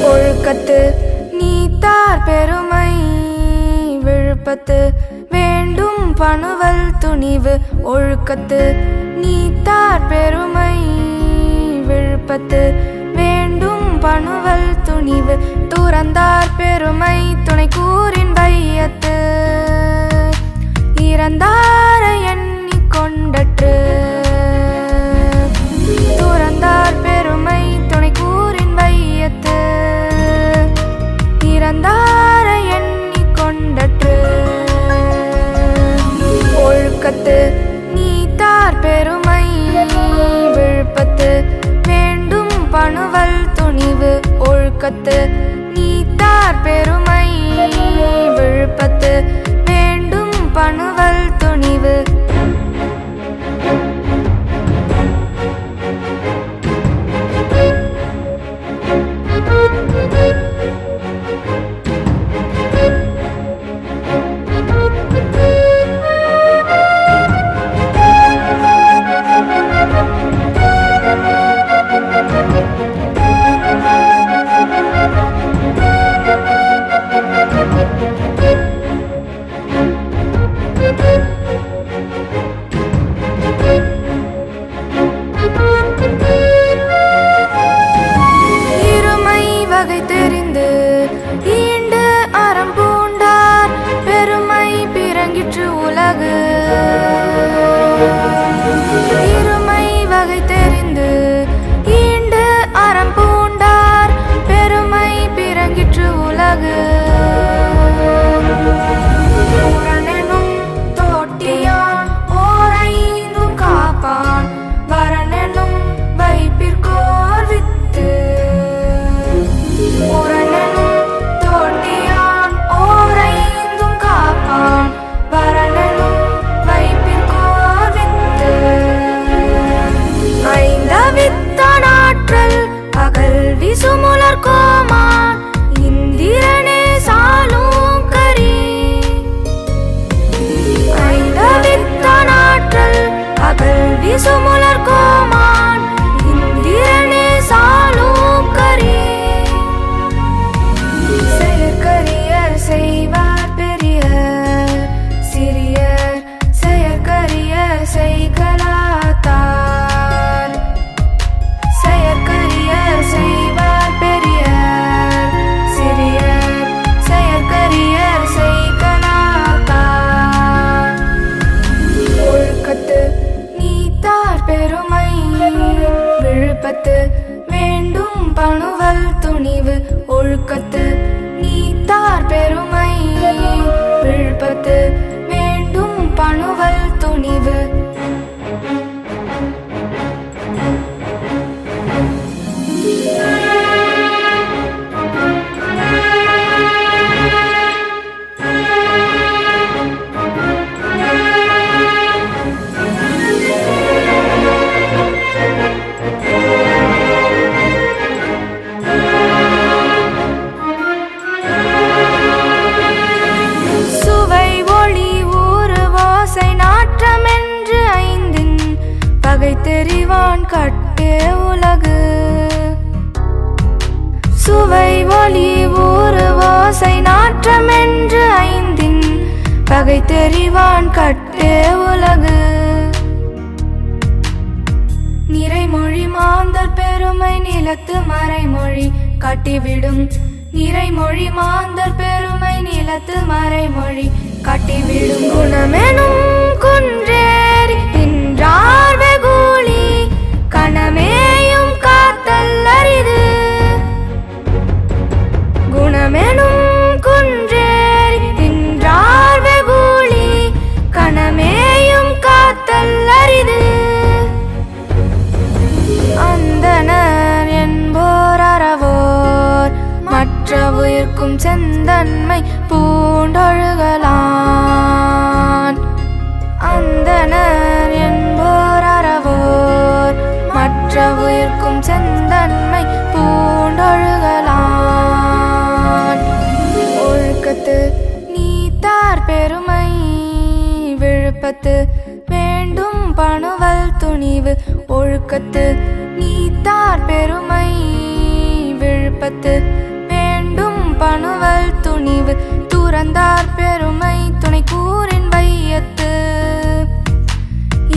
ஒழுக்கத்து நீத்தார் பெருமை விழுப்பத்து வேண்டும் பணுவல் துணிவு. ஒழுக்கத்து நீத்தார் பெருமை விழுப்பத்து வேண்டும் பணுவல் துணிவு. துறந்தார் பெருமை துணை கூறின் வையத்து இறந்தாரை எண்ணிக் கொண்டற்று. துறந்தார் பெருமை துணை கூறின் வையத்து இறந்தாரை எண்ணிக் கொண்டற்று. ஒழுக்கத்து நீத்தார் பெருமை விழுப்பத்து வேண்டும் பணுவல் துணிவு. ஒழுக்கத்து நீத்தார் பெருமை விழுப்பத்து வேண்டும் பணுவல் துணிவு. இருமை வகை தெரிந்து ஈண்டு அறம் பூண்டார் பெருமை பிறங்கிற்று உலகு. இருமை வகை தெரிந்து ஈண்டு அறம் பூண்டார் பெருமை பிறங்கிற்று உலகு. ஊரனெனும் தோட்டியான் ஓரைந்தும் காப்பான் வரனெனும் வைப்பிற்கோர் வித்து. ஊரனெனும் தோட்டியான் ஓரைந்தும் Kaappaan வரனெனும் வைப்பிற்கோர் with. ஐந்தவித்தான் ஆற்றல் அகல் விசுமுலர் கோமான் இந்திரனே சாலும் கரி. ஐந்தவித்தான் ஆற்றல் அகல் விசுமுலர் கோமான் இந்திரனே சாலும் கரி. செயற்கரியர் செய்வார் பெரியர் சிறியர் செயற்கரியர் செய்கலாத்தார். செயற்கரியர் செய்வார் பெரியர் சிறியர் செயற்கரியர் செய்கலாத்தார். ஒழுக்கத்து நீத்தார் பெருமை விழுப்பத்து வேண்டும் பணுவல் துணிவு. ஒழுக்கத்து நீத்தார் பெருமை விழுப்பத்து வேண்டும் பணுவல் துணிவு. சுவை ஒளி ஊறு ஓசை நாற்றமென்று ஐந்தின் பகை தெரிவான் கட்டே உலகு. சுவை ஒளி ஊறு ஓசை நாற்றமென்று ஐந்தின் பகை தெரிவான் கட்டே உலகு. நிறைமொழி மாந்தர் பெருமை நிலத்து மறைமொழி காட்டிவிடும். நிறைமொழி மாந்தர் பெருமை நிலத்து மறைமொழி காட்டிவிடும். குணமெனும் குன்றேறி நின்றார் வெகுளி கணமேயும் காத்தல் அரிது. குணமெனும் குன்றேறி நின்றார் வெகுளி கணமேயும் காத்தல் அரிது. அந்தனர் என்போர் அறவோர் மற்ற உயிர்க்கும் செந்தன்மை பூண்டொழுகல் விழுப்பத்து வேண்டும் பணுவல் துணிவு ஒழுக்கத்து நீத்தார் பெருமை விழுப்பத்து வேண்டும் பணுவல் துணிவு துறந்தார் பெருமை துணை கூறின் வையத்து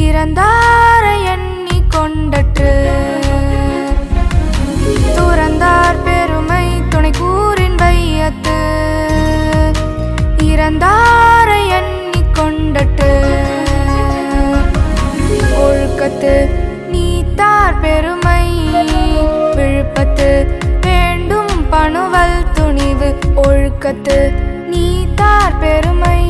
இறந்தாரை எண்ணி கொண்டற்று துறந்தார் பெருமை துணை கூறின் வையத்து இறந்தாரை எண்ணி கொண்டற்று ஒழுக்கத்து நீத்தார் பெருமை விழுப்பத்து வேண்டும் பணுவல் துணிவு ஒழுக்கத்து நீத்தார் பெருமை